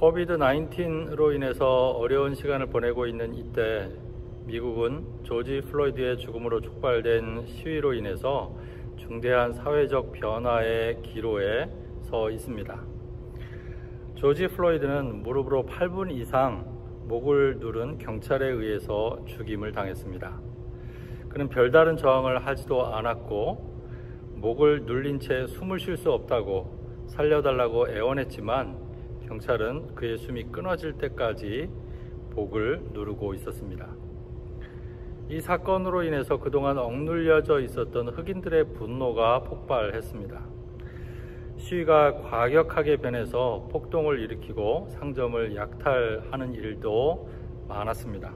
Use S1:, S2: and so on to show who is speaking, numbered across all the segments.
S1: 코비드 19로 인해서 어려운 시간을 보내고 있는 이때 미국은 조지 플로이드의 죽음으로 촉발된 시위로 인해서 중대한 사회적 변화의 기로에 서 있습니다. 조지 플로이드는 무릎으로 8분 이상 목을 누른 경찰에 의해서 죽임을 당했습니다. 그는 별다른 저항을 하지도 않았고 목을 눌린 채 숨을 쉴 수 없다고 살려달라고 애원했지만 경찰은 그의 숨이 끊어질 때까지 목을 누르고 있었습니다. 이 사건으로 인해서 그동안 억눌려져 있었던 흑인들의 분노가 폭발했습니다. 시위가 과격하게 변해서 폭동을 일으키고 상점을 약탈하는 일도 많았습니다.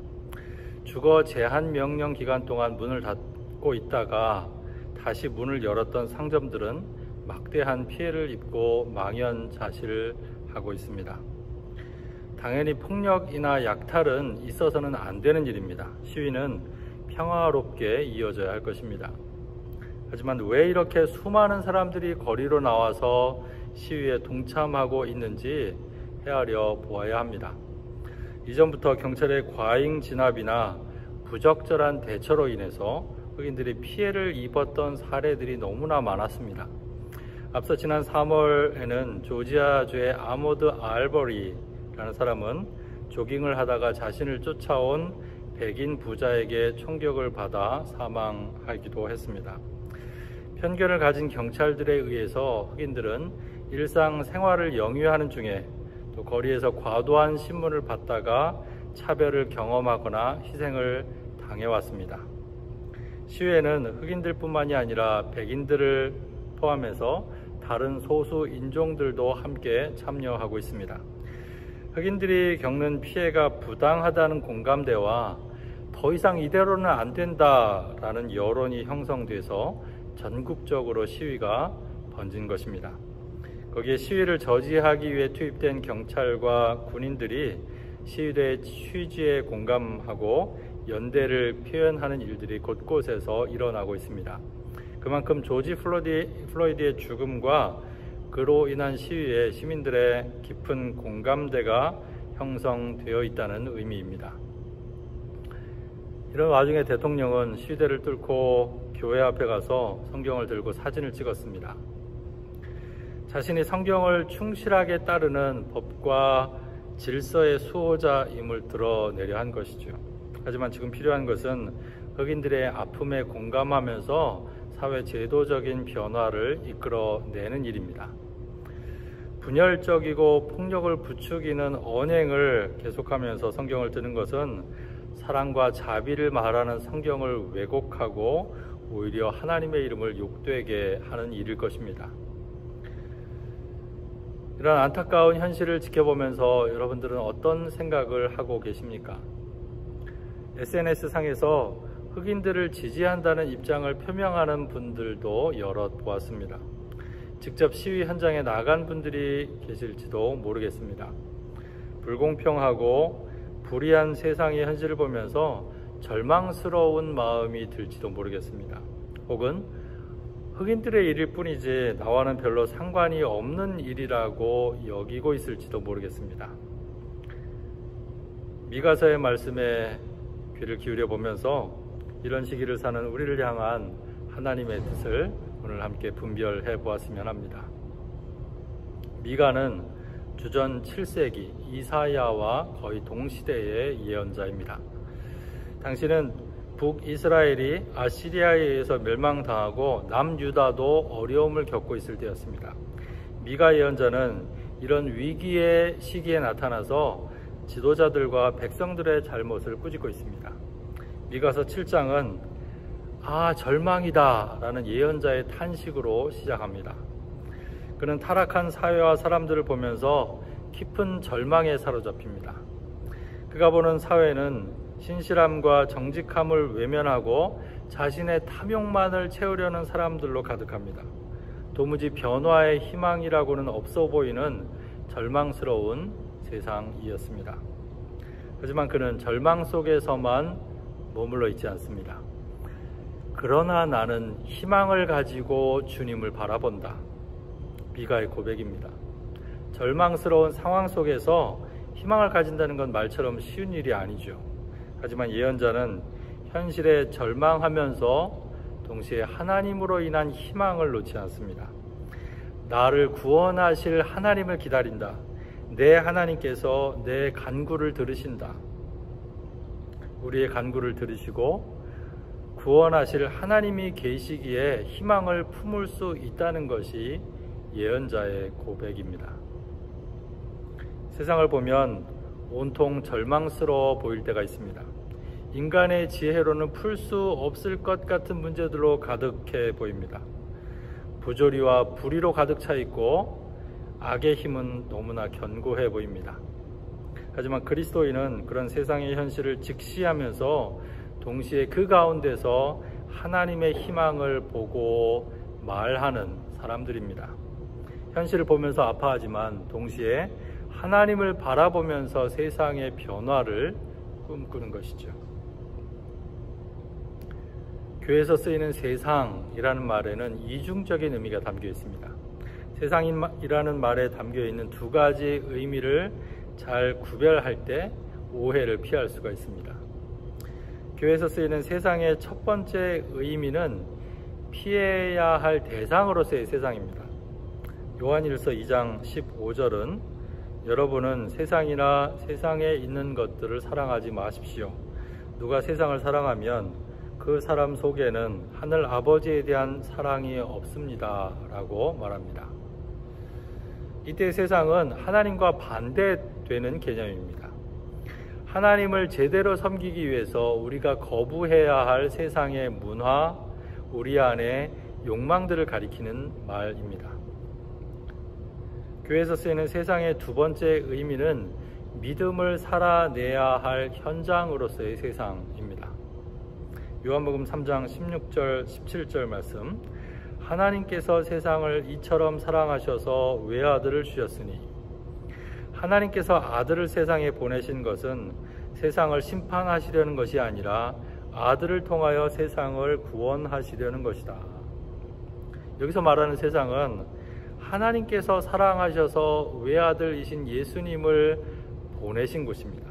S1: 주거 제한 명령 기간 동안 문을 닫고 있다가 다시 문을 열었던 상점들은 막대한 피해를 입고 망연자실을 하고 있습니다. 당연히 폭력이나 약탈은 있어서는 안 되는 일입니다. 시위는 평화롭게 이어져야 할 것입니다. 하지만 왜 이렇게 수많은 사람들이 거리로 나와서 시위에 동참하고 있는지 헤아려 보아야 합니다. 이전부터 경찰의 과잉 진압이나 부적절한 대처로 인해서 흑인들이 피해를 입었던 사례들이 너무나 많았습니다. 앞서 지난 3월에는 조지아주의 아모드 알버리라는 사람은 조깅을 하다가 자신을 쫓아온 백인 부자에게 총격을 받아 사망하기도 했습니다. 편견을 가진 경찰들에 의해서 흑인들은 일상생활을 영위하는 중에 또 거리에서 과도한 신문을 받다가 차별을 경험하거나 희생을 당해왔습니다. 시위에는 흑인들뿐만이 아니라 백인들을 포함해서 다른 소수 인종들도 함께 참여하고 있습니다. 흑인들이 겪는 피해가 부당하다는 공감대와 더 이상 이대로는 안 된다라는 여론이 형성돼서 전국적으로 시위가 번진 것입니다. 거기에 시위를 저지하기 위해 투입된 경찰과 군인들이 시위대의 취지에 공감하고 연대를 표현하는 일들이 곳곳에서 일어나고 있습니다. 그만큼 조지 플로이드의 죽음과 그로 인한 시위에 시민들의 깊은 공감대가 형성되어 있다는 의미입니다. 이런 와중에 대통령은 시위대를 뚫고 교회 앞에 가서 성경을 들고 사진을 찍었습니다. 자신이 성경을 충실하게 따르는 법과 질서의 수호자임을 드러내려 한 것이죠. 하지만 지금 필요한 것은 흑인들의 아픔에 공감하면서 사회 제도적인 변화를 이끌어내는 일입니다. 분열적이고 폭력을 부추기는 언행을 계속하면서 성경을 드는 것은 사랑과 자비를 말하는 성경을 왜곡하고 오히려 하나님의 이름을 욕되게 하는 일일 것입니다. 이런 안타까운 현실을 지켜보면서 여러분들은 어떤 생각을 하고 계십니까? SNS상에서 흑인들을 지지한다는 입장을 표명하는 분들도 여럿 보았습니다. 직접 시위 현장에 나간 분들이 계실지도 모르겠습니다. 불공평하고 불의한 세상의 현실을 보면서 절망스러운 마음이 들지도 모르겠습니다. 혹은 흑인들의 일일 뿐이지 나와는 별로 상관이 없는 일이라고 여기고 있을지도 모르겠습니다. 미가서의 말씀에 귀를 기울여 보면서 이런 시기를 사는 우리를 향한 하나님의 뜻을 오늘 함께 분별해 보았으면 합니다. 미가는 주전 7세기 이사야와 거의 동시대의 예언자입니다. 당시는 북이스라엘이 아시리아에 의해서 멸망당하고 남유다도 어려움을 겪고 있을 때였습니다. 미가 예언자는 이런 위기의 시기에 나타나서 지도자들과 백성들의 잘못을 꾸짖고 있습니다. 미가서 7장은 절망이다 라는 예언자의 탄식으로 시작합니다. 그는 타락한 사회와 사람들을 보면서 깊은 절망에 사로잡힙니다. 그가 보는 사회는 신실함과 정직함을 외면하고 자신의 탐욕만을 채우려는 사람들로 가득합니다. 도무지 변화의 희망이라고는 없어 보이는 절망스러운 세상이었습니다. 하지만 그는 절망 속에서만 머물러 있지 않습니다. 그러나 나는 희망을 가지고 주님을 바라본다. 미가의 고백입니다. 절망스러운 상황 속에서 희망을 가진다는 건 말처럼 쉬운 일이 아니죠. 하지만 예언자는 현실에 절망하면서 동시에 하나님으로 인한 희망을 놓지 않습니다. 나를 구원하실 하나님을 기다린다. 내 하나님께서 내 간구를 들으신다. 우리의 간구를 들으시고 구원하실 하나님이 계시기에 희망을 품을 수 있다는 것이 예언자의 고백입니다. 세상을 보면 온통 절망스러워 보일 때가 있습니다. 인간의 지혜로는 풀 수 없을 것 같은 문제들로 가득해 보입니다. 부조리와 불의로 가득 차 있고 악의 힘은 너무나 견고해 보입니다. 하지만 그리스도인은 그런 세상의 현실을 직시하면서 동시에 그 가운데서 하나님의 희망을 보고 말하는 사람들입니다. 현실을 보면서 아파하지만 동시에 하나님을 바라보면서 세상의 변화를 꿈꾸는 것이죠. 교회에서 쓰이는 세상이라는 말에는 이중적인 의미가 담겨 있습니다. 세상이라는 말에 담겨 있는 두 가지 의미를 잘 구별할 때 오해를 피할 수가 있습니다. 교회에서 쓰이는 세상의 첫 번째 의미는 피해야 할 대상으로서의 세상입니다. 요한일서 2장 15절은 여러분은 세상이나 세상에 있는 것들을 사랑하지 마십시오. 누가 세상을 사랑하면 그 사람 속에는 하늘 아버지에 대한 사랑이 없습니다. 라고 말합니다. 이때 세상은 하나님과 반대되는 개념입니다. 하나님을 제대로 섬기기 위해서 우리가 거부해야 할 세상의 문화, 우리 안에 욕망들을 가리키는 말입니다. 교회에서 쓰이는 세상의 두 번째 의미는 믿음을 살아내야 할 현장으로서의 세상입니다. 요한복음 3장 16절 17절 말씀, 하나님께서 세상을 이처럼 사랑하셔서 외아들을 주셨으니, 하나님께서 아들을 세상에 보내신 것은 세상을 심판하시려는 것이 아니라 아들을 통하여 세상을 구원하시려는 것이다. 여기서 말하는 세상은 하나님께서 사랑하셔서 외아들이신 예수님을 보내신 곳입니다.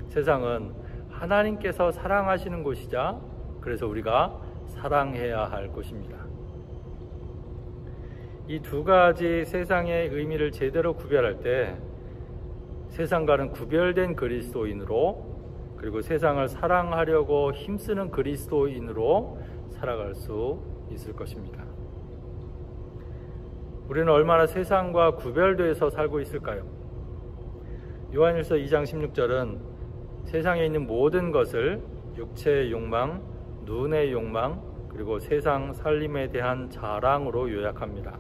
S1: 세상은 하나님께서 사랑하시는 곳이자 그래서 우리가 사랑해야 할 곳입니다. 이 두 가지 세상의 의미를 제대로 구별할 때 세상과는 구별된 그리스도인으로, 그리고 세상을 사랑하려고 힘쓰는 그리스도인으로 살아갈 수 있을 것입니다. 우리는 얼마나 세상과 구별돼서 살고 있을까요? 요한일서 2장 16절은 세상에 있는 모든 것을 육체의 욕망, 눈의 욕망, 그리고 세상 살림에 대한 자랑으로 요약합니다.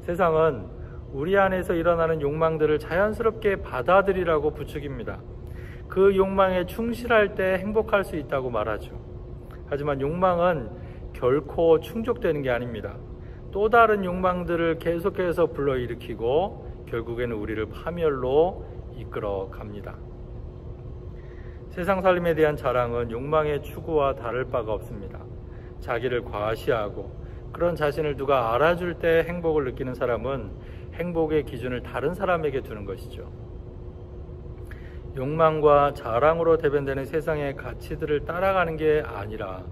S1: 세상은 우리 안에서 일어나는 욕망들을 자연스럽게 받아들이라고 부추깁니다. 그 욕망에 충실할 때 행복할 수 있다고 말하죠. 하지만 욕망은 결코 충족되는 게 아닙니다. 또 다른 욕망들을 계속해서 불러일으키고 결국에는 우리를 파멸로 이끌어 갑니다. 세상 살림에 대한 자랑은 욕망의 추구와 다를 바가 없습니다. 자기를 과시하고 그런 자신을 누가 알아줄 때 행복을 느끼는 사람은 행복의 기준을 다른 사람에게 두는 것이죠. 욕망과 자랑으로 대변되는 세상의 가치들을 따라가는 게 아니라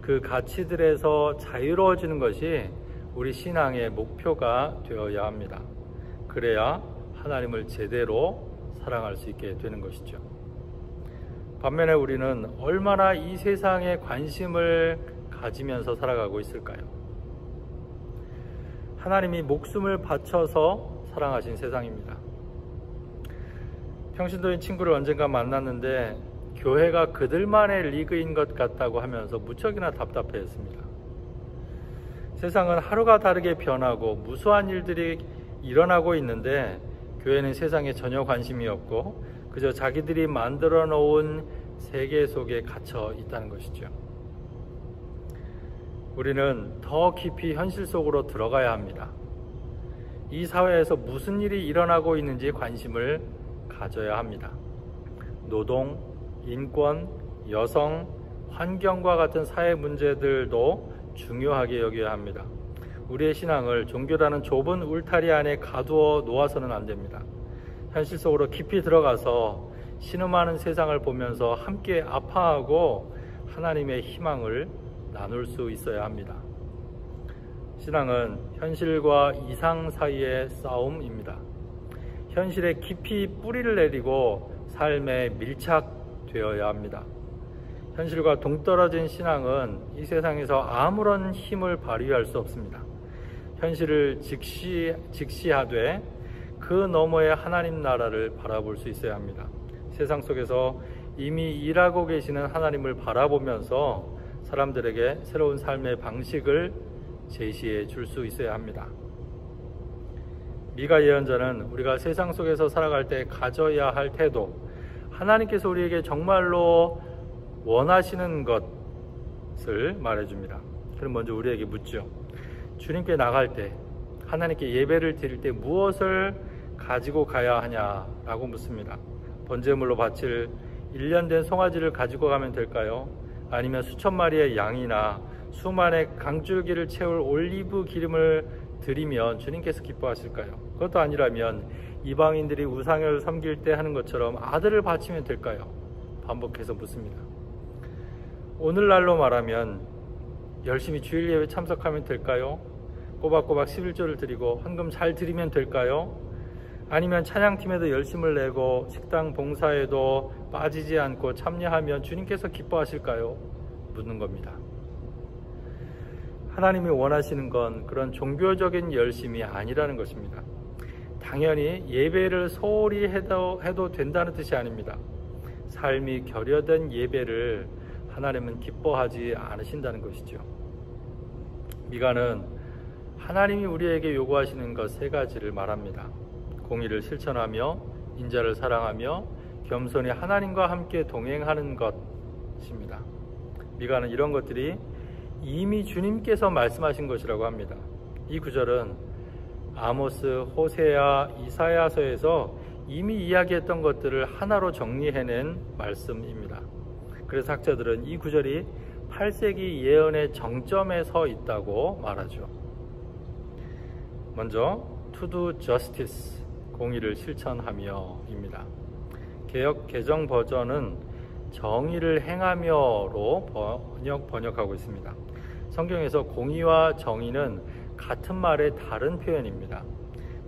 S1: 그 가치들에서 자유로워지는 것이 우리 신앙의 목표가 되어야 합니다. 그래야 하나님을 제대로 사랑할 수 있게 되는 것이죠. 반면에 우리는 얼마나 이 세상에 관심을 가지면서 살아가고 있을까요? 하나님이 목숨을 바쳐서 사랑하신 세상입니다. 평신도인 친구를 언젠가 만났는데 교회가 그들만의 리그인 것 같다고 하면서 무척이나 답답해했습니다. 세상은 하루가 다르게 변하고 무수한 일들이 일어나고 있는데 교회는 세상에 전혀 관심이 없고 그저 자기들이 만들어 놓은 세계 속에 갇혀 있다는 것이죠. 우리는 더 깊이 현실 속으로 들어가야 합니다. 이 사회에서 무슨 일이 일어나고 있는지 관심을 가져야 합니다. 노동, 인권, 여성, 환경과 같은 사회 문제들도 중요하게 여겨야 합니다. 우리의 신앙을 종교라는 좁은 울타리 안에 가두어 놓아서는 안 됩니다. 현실 속으로 깊이 들어가서 신음하는 세상을 보면서 함께 아파하고 하나님의 희망을 나눌 수 있어야 합니다. 신앙은 현실과 이상 사이의 싸움입니다. 현실에 깊이 뿌리를 내리고 삶에 밀착되어야 합니다. 현실과 동떨어진 신앙은 이 세상에서 아무런 힘을 발휘할 수 없습니다. 현실을 직시하되 그 너머의 하나님 나라를 바라볼 수 있어야 합니다. 세상 속에서 이미 일하고 계시는 하나님을 바라보면서 사람들에게 새로운 삶의 방식을 제시해 줄 수 있어야 합니다. 미가 예언자는 우리가 세상 속에서 살아갈 때 가져야 할 태도, 하나님께서 우리에게 정말로 원하시는 것을 말해줍니다. 그럼 먼저 우리에게 묻죠. 주님께 나갈 때, 하나님께 예배를 드릴 때 무엇을 가지고 가야 하냐라고 묻습니다. 번제물로 바칠 1년 된 송아지를 가지고 가면 될까요? 아니면 수천 마리의 양이나 수만의 강줄기를 채울 올리브 기름을 드리면 주님께서 기뻐하실까요? 그것도 아니라면 이방인들이 우상을 섬길 때 하는 것처럼 아들을 바치면 될까요? 반복해서 묻습니다. 오늘날로 말하면 열심히 주일 예배 참석하면 될까요? 꼬박꼬박 11조를 드리고 헌금 잘 드리면 될까요? 아니면 찬양팀에도 열심을 내고 식당 봉사에도 빠지지 않고 참여하면 주님께서 기뻐하실까요? 묻는 겁니다. 하나님이 원하시는 건 그런 종교적인 열심이 아니라는 것입니다. 당연히 예배를 소홀히 해도 된다는 뜻이 아닙니다. 삶이 결여된 예배를 하나님은 기뻐하지 않으신다는 것이죠. 미가는 하나님이 우리에게 요구하시는 것 3가지를 말합니다. 공의를 실천하며 인자를 사랑하며 겸손히 하나님과 함께 동행하는 것입니다. 미가는 이런 것들이 이미 주님께서 말씀하신 것이라고 합니다. 이 구절은 아모스, 호세아, 이사야서에서 이미 이야기했던 것들을 하나로 정리해낸 말씀입니다. 그래서 학자들은 이 구절이 8세기 예언의 정점에 서 있다고 말하죠. 먼저 to do justice, 공의를 실천하며입니다. 개역 개정 버전은 정의를 행하며로 번역하고 있습니다. 성경에서 공의와 정의는 같은 말의 다른 표현입니다.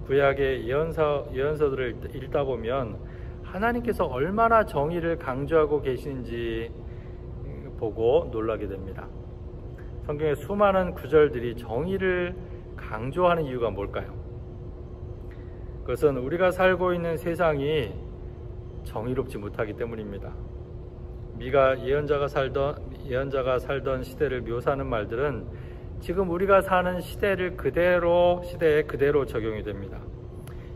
S1: 구약의 예언서들을 읽다 보면 하나님께서 얼마나 정의를 강조하고 계시는지 보고 놀라게 됩니다. 성경의 수많은 구절들이 정의를 강조하는 이유가 뭘까요? 그것은 우리가 살고 있는 세상이 정의롭지 못하기 때문입니다. 미가 예언자가 살던 시대를 묘사하는 말들은 지금 우리가 사는 시대에 그대로 적용이 됩니다.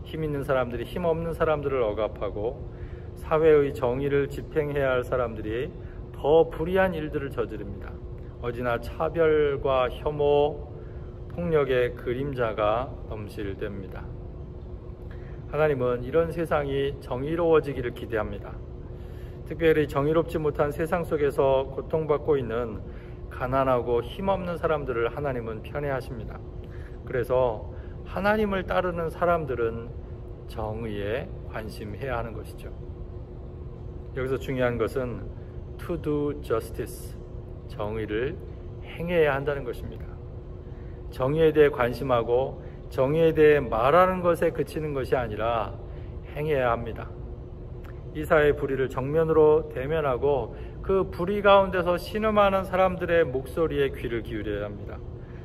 S1: 힘 있는 사람들이 힘 없는 사람들을 억압하고 사회의 정의를 집행해야 할 사람들이 더 불의한 일들을 저지릅니다. 어디나 차별과 혐오, 폭력의 그림자가 넘실댑니다. 하나님은 이런 세상이 정의로워지기를 기대합니다. 특별히 정의롭지 못한 세상 속에서 고통받고 있는 가난하고 힘없는 사람들을 하나님은 편애하십니다. 그래서 하나님을 따르는 사람들은 정의에 관심해야 하는 것이죠. 여기서 중요한 것은 to do justice, 정의를 행해야 한다는 것입니다. 정의에 대해 관심하고 정의에 대해 말하는 것에 그치는 것이 아니라 행해야 합니다. 이 사회의 불의를 정면으로 대면하고 그 불의 가운데서 신음하는 사람들의 목소리에 귀를 기울여야 합니다.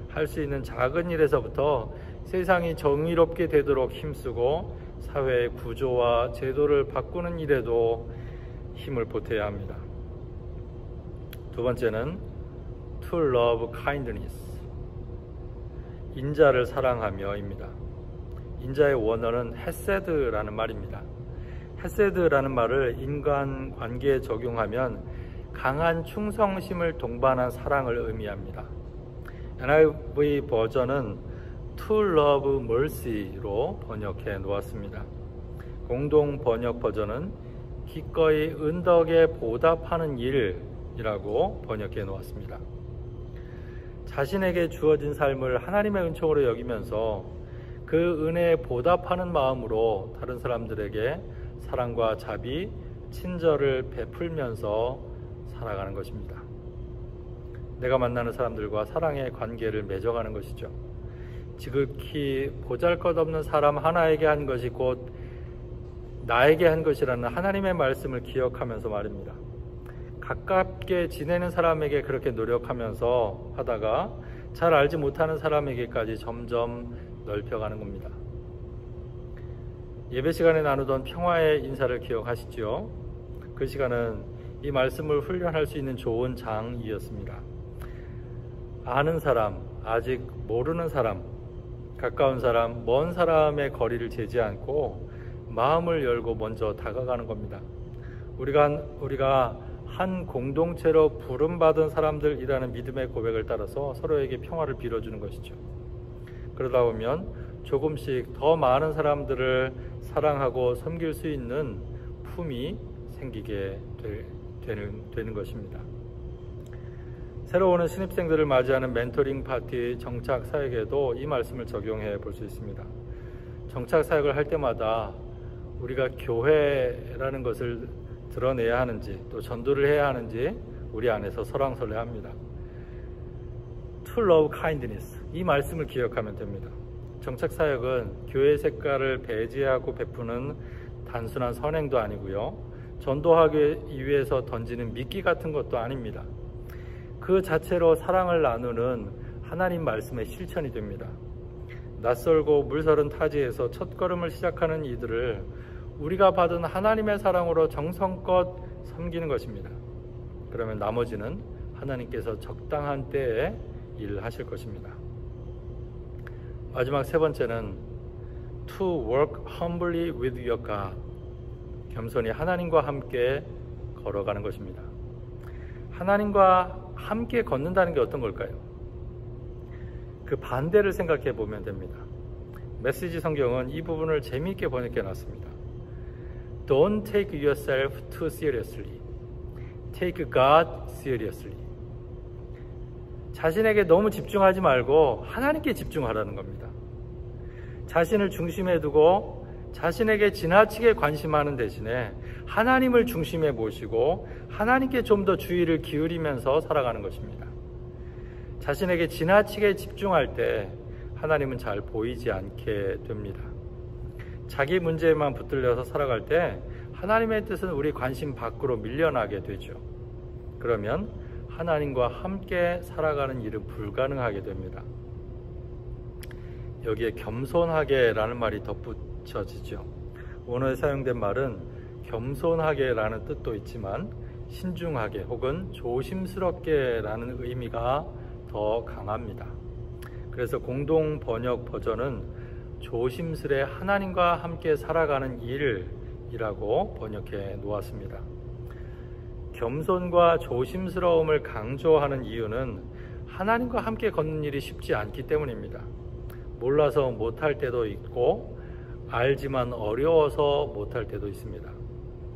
S1: 할 수 있는 작은 일에서부터 세상이 정의롭게 되도록 힘쓰고 사회의 구조와 제도를 바꾸는 일에도 힘을 보태야 합니다. 두 번째는 to love kindness, 인자를 사랑하며입니다. 인자의 원어는 헤세드라는 말입니다. 헤세드라는 말을 인간 관계에 적용하면 강한 충성심을 동반한 사랑을 의미합니다. NIV 버전은 to love mercy로 번역해 놓았습니다. 공동 번역 버전은 기꺼이 은덕에 보답하는 일이라고 번역해 놓았습니다. 자신에게 주어진 삶을 하나님의 은총으로 여기면서 그 은혜에 보답하는 마음으로 다른 사람들에게 사랑과 자비, 친절을 베풀면서 살아가는 것입니다. 내가 만나는 사람들과 사랑의 관계를 맺어가는 것이죠. 지극히 보잘것없는 사람 하나에게 한 것이 곧 나에게 한 것이라는 하나님의 말씀을 기억하면서 말입니다. 가깝게 지내는 사람에게 그렇게 노력하면서 하다가 잘 알지 못하는 사람에게까지 점점 넓혀가는 겁니다. 예배 시간에 나누던 평화의 인사를 기억하시죠? 그 시간은 이 말씀을 훈련할 수 있는 좋은 장이었습니다. 아는 사람, 아직 모르는 사람, 가까운 사람, 먼 사람의 거리를 재지 않고 마음을 열고 먼저 다가가는 겁니다. 우리가 한 공동체로 부름받은 사람들이라는 믿음의 고백을 따라서 서로에게 평화를 빌어주는 것이죠. 그러다 보면 조금씩 더 많은 사람들을 사랑하고 섬길 수 있는 품이 생기게 되는 것입니다. 새로 오는 신입생들을 맞이하는 멘토링 파티 정착 사역에도 이 말씀을 적용해 볼 수 있습니다. 정착 사역을 할 때마다 우리가 교회라는 것을 드러내야 하는지 또 전도를 해야 하는지 우리 안에서 설왕설래합니다. To love kindness, 이 말씀을 기억하면 됩니다. 정착 사역은 교회의 색깔을 배제하고 베푸는 단순한 선행도 아니고요, 전도하기 위해서 던지는 미끼 같은 것도 아닙니다. 그 자체로 사랑을 나누는 하나님 말씀의 실천이 됩니다. 낯설고 물서른 타지에서 첫걸음을 시작하는 이들을 우리가 받은 하나님의 사랑으로 정성껏 섬기는 것입니다. 그러면 나머지는 하나님께서 적당한 때에 일하실 것입니다. 마지막 세 번째는 To work humbly with your God, 겸손히 하나님과 함께 걸어가는 것입니다. 하나님과 함께 걷는다는 게 어떤 걸까요? 그 반대를 생각해 보면 됩니다. 메시지 성경은 이 부분을 재미있게 번역해 놨습니다. Don't take yourself too seriously. Take God seriously. 자신에게 너무 집중하지 말고 하나님께 집중하라는 겁니다. 자신을 중심에 두고 자신에게 지나치게 관심하는 대신에 하나님을 중심에 모시고 하나님께 좀 더 주의를 기울이면서 살아가는 것입니다. 자신에게 지나치게 집중할 때 하나님은 잘 보이지 않게 됩니다. 자기 문제에만 붙들려서 살아갈 때 하나님의 뜻은 우리 관심 밖으로 밀려나게 되죠. 그러면 하나님과 함께 살아가는 일은 불가능하게 됩니다. 여기에 겸손하게라는 말이 덧붙여지죠. 원어에 사용된 말은 겸손하게라는 뜻도 있지만 신중하게 혹은 조심스럽게라는 의미가 더 강합니다. 그래서 공동 번역 버전은 조심스레 하나님과 함께 살아가는 일이라고 번역해 놓았습니다. 겸손과 조심스러움을 강조하는 이유는 하나님과 함께 걷는 일이 쉽지 않기 때문입니다. 몰라서 못할 때도 있고 알지만 어려워서 못할 때도 있습니다.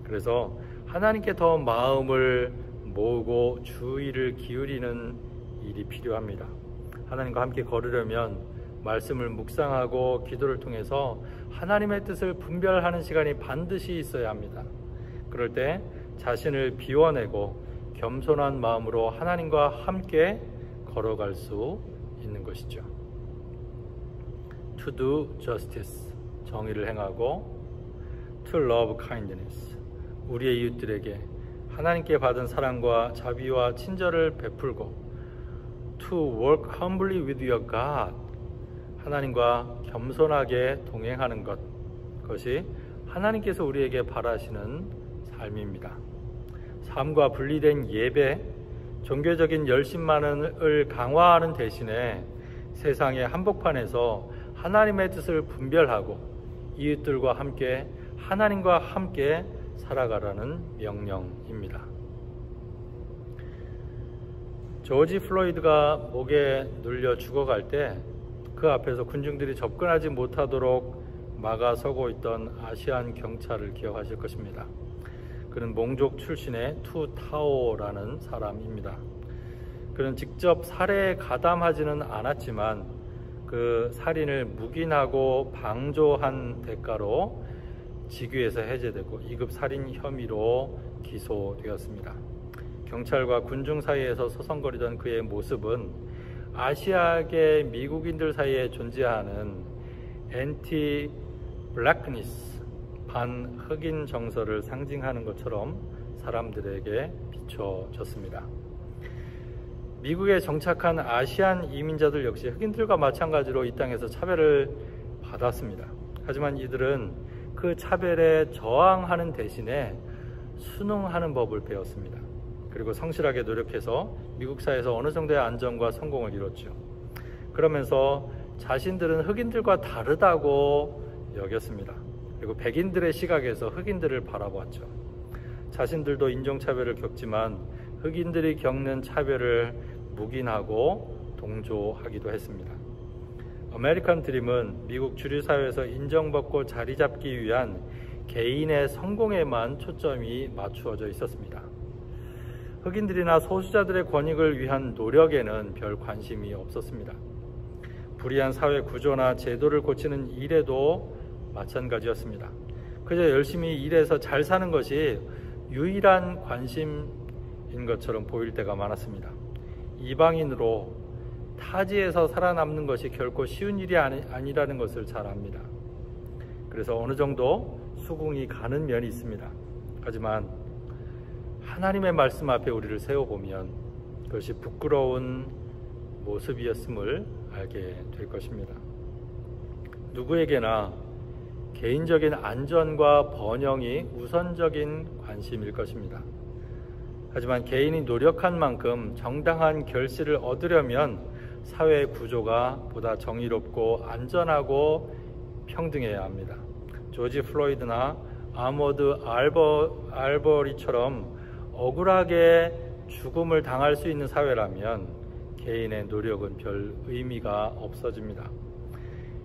S1: 그래서 하나님께 더 마음을 모으고 주의를 기울이는 일이 필요합니다. 하나님과 함께 걸으려면 말씀을 묵상하고 기도를 통해서 하나님의 뜻을 분별하는 시간이 반드시 있어야 합니다. 그럴 때 자신을 비워내고 겸손한 마음으로 하나님과 함께 걸어갈 수 있는 것이죠. To do justice, 정의를 행하고 To love kindness, 우리의 이웃들에게 하나님께 받은 사랑과 자비와 친절을 베풀고 To work humbly with your God, 하나님과 겸손하게 동행하는 것, 그것이 하나님께서 우리에게 바라시는 삶입니다. 삶과 분리된 예배, 종교적인 열심만을 강화하는 대신에 세상의 한복판에서 하나님의 뜻을 분별하고 이웃들과 함께 하나님과 함께 살아가라는 명령입니다. 조지 플로이드가 목에 눌려 죽어갈 때 그 앞에서 군중들이 접근하지 못하도록 막아서고 있던 아시안 경찰을 기억하실 것입니다. 그는 몽족 출신의 투 타오라는 사람입니다. 그는 직접 살해에 가담하지는 않았지만 그 살인을 묵인하고 방조한 대가로 직위에서 해제되고 2급 살인 혐의로 기소되었습니다. 경찰과 군중 사이에서 서성거리던 그의 모습은 아시아계 미국인들 사이에 존재하는 엔티 블랙니스, 반흑인 정서를 상징하는 것처럼 사람들에게 비춰졌습니다. 미국에 정착한 아시안 이민자들 역시 흑인들과 마찬가지로 이 땅에서 차별을 받았습니다. 하지만 이들은 그 차별에 저항하는 대신에 순응하는 법을 배웠습니다. 그리고 성실하게 노력해서 미국 사회에서 어느 정도의 안정과 성공을 이뤘죠. 그러면서 자신들은 흑인들과 다르다고 여겼습니다. 그리고 백인들의 시각에서 흑인들을 바라보았죠. 자신들도 인종차별을 겪지만 흑인들이 겪는 차별을 묵인하고 동조하기도 했습니다. 아메리칸 드림은 미국 주류 사회에서 인정받고 자리 잡기 위한 개인의 성공에만 초점이 맞추어져 있었습니다. 흑인들이나 소수자들의 권익을 위한 노력에는 별 관심이 없었습니다. 불이한 사회 구조나 제도를 고치는 일에도 마찬가지였습니다. 그저 열심히 일해서 잘 사는 것이 유일한 관심인 것처럼 보일 때가 많았습니다. 이방인으로 타지에서 살아남는 것이 결코 쉬운 일이 아니라는 것을 잘 압니다. 그래서 어느 정도 수긍이 가는 면이 있습니다. 하지만 하나님의 말씀 앞에 우리를 세워보면 그것이 부끄러운 모습이었음을 알게 될 것입니다. 누구에게나 개인적인 안전과 번영이 우선적인 관심일 것입니다. 하지만 개인이 노력한 만큼 정당한 결실을 얻으려면 사회 구조가 보다 정의롭고 안전하고 평등해야 합니다. 조지 플로이드나 아머드 알버리처럼 억울하게 죽음을 당할 수 있는 사회라면 개인의 노력은 별 의미가 없어집니다.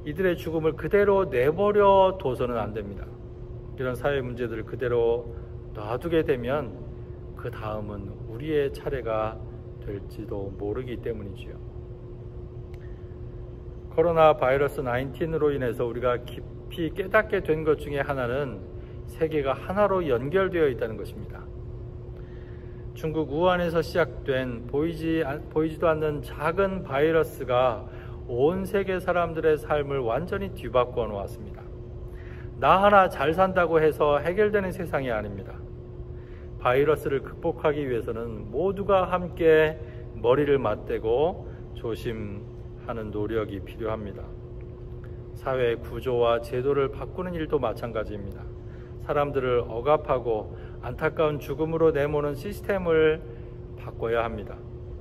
S1: 이들의 죽음을 그대로 내버려 둬서는 안 됩니다. 이런 사회 문제들을 그대로 놔두게 되면 그 다음은 우리의 차례가 될지도 모르기 때문이지요. 코로나 바이러스 19으로 인해서 우리가 깊이 깨닫게 된 것 중에 하나는 세계가 하나로 연결되어 있다는 것입니다. 중국 우한에서 시작된 보이지도 않는 작은 바이러스가 온 세계 사람들의 삶을 완전히 뒤바꿔 놓았습니다. 나 하나 잘 산다고 해서 해결되는 세상이 아닙니다. 바이러스를 극복하기 위해서는 모두가 함께 머리를 맞대고 조심하는 노력이 필요합니다. 사회의 구조와 제도를 바꾸는 일도 마찬가지입니다. 사람들을 억압하고 안타까운 죽음으로 내모는 시스템을 바꿔야 합니다.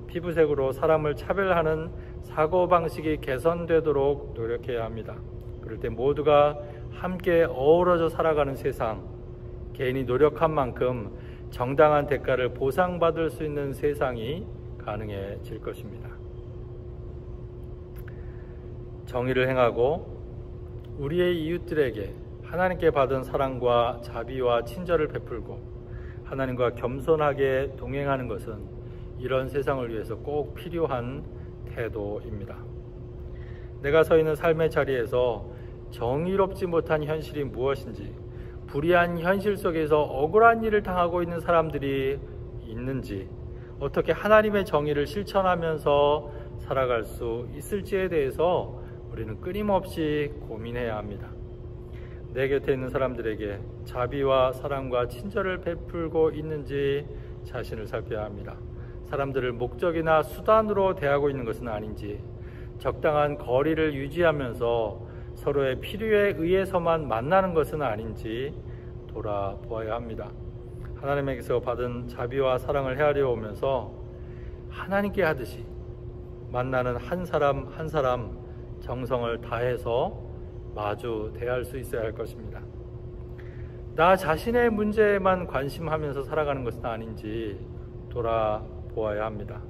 S1: 피부색으로 사람을 차별하는 사고방식이 개선되도록 노력해야 합니다. 그럴 때 모두가 함께 어우러져 살아가는 세상, 개인이 노력한 만큼 정당한 대가를 보상받을 수 있는 세상이 가능해질 것입니다. 정의를 행하고 우리의 이웃들에게 하나님께 받은 사랑과 자비와 친절을 베풀고 하나님과 겸손하게 동행하는 것은 이런 세상을 위해서 꼭 필요한 태도입니다. 내가 서 있는 삶의 자리에서 정의롭지 못한 현실이 무엇인지, 불의한 현실 속에서 억울한 일을 당하고 있는 사람들이 있는지, 어떻게 하나님의 정의를 실천하면서 살아갈 수 있을지에 대해서 우리는 끊임없이 고민해야 합니다. 내 곁에 있는 사람들에게 자비와 사랑과 친절을 베풀고 있는지 자신을 살펴야 합니다. 사람들을 목적이나 수단으로 대하고 있는 것은 아닌지, 적당한 거리를 유지하면서 서로의 필요에 의해서만 만나는 것은 아닌지 돌아보아야 합니다. 하나님에게서 받은 자비와 사랑을 헤아려 오면서 하나님께 하듯이 만나는 한 사람 한 사람 정성을 다해서 마주 대할 수 있어야 할 것입니다. 나 자신의 문제에만 관심하면서 살아가는 것은 아닌지 돌아보아야 합니다.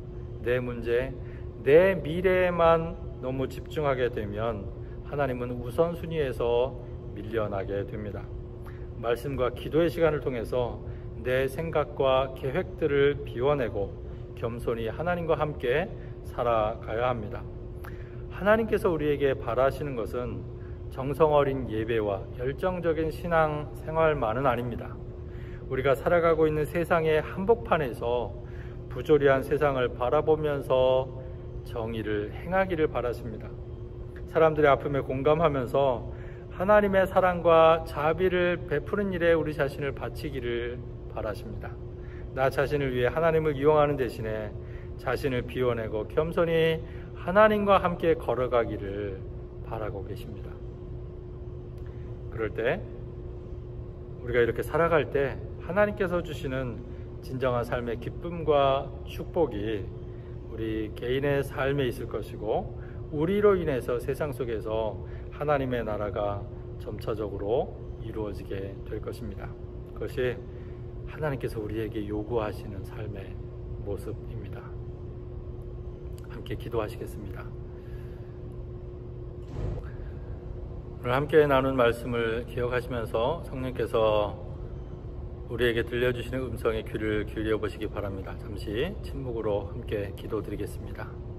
S1: 내 문제, 내 미래에만 너무 집중하게 되면 하나님은 우선순위에서 밀려나게 됩니다. 말씀과 기도의 시간을 통해서 내 생각과 계획들을 비워내고 겸손히 하나님과 함께 살아가야 합니다. 하나님께서 우리에게 바라시는 것은 정성 어린 예배와 열정적인 신앙 생활만은 아닙니다. 우리가 살아가고 있는 세상의 한복판에서 부조리한 세상을 바라보면서 정의를 행하기를 바라십니다. 사람들의 아픔에 공감하면서 하나님의 사랑과 자비를 베푸는 일에 우리 자신을 바치기를 바라십니다. 나 자신을 위해 하나님을 이용하는 대신에 자신을 비워내고 겸손히 하나님과 함께 걸어가기를 바라고 계십니다. 그럴 때 우리가 이렇게 살아갈 때 하나님께서 주시는 진정한 삶의 기쁨과 축복이 우리 개인의 삶에 있을 것이고, 우리로 인해서 세상 속에서 하나님의 나라가 점차적으로 이루어지게 될 것입니다. 그것이 하나님께서 우리에게 요구하시는 삶의 모습입니다. 함께 기도하시겠습니다. 오늘 함께 나눈 말씀을 기억하시면서 성령께서 우리에게 들려주시는 음성에 귀를 기울여 보시기 바랍니다. 잠시 침묵으로 함께 기도드리겠습니다.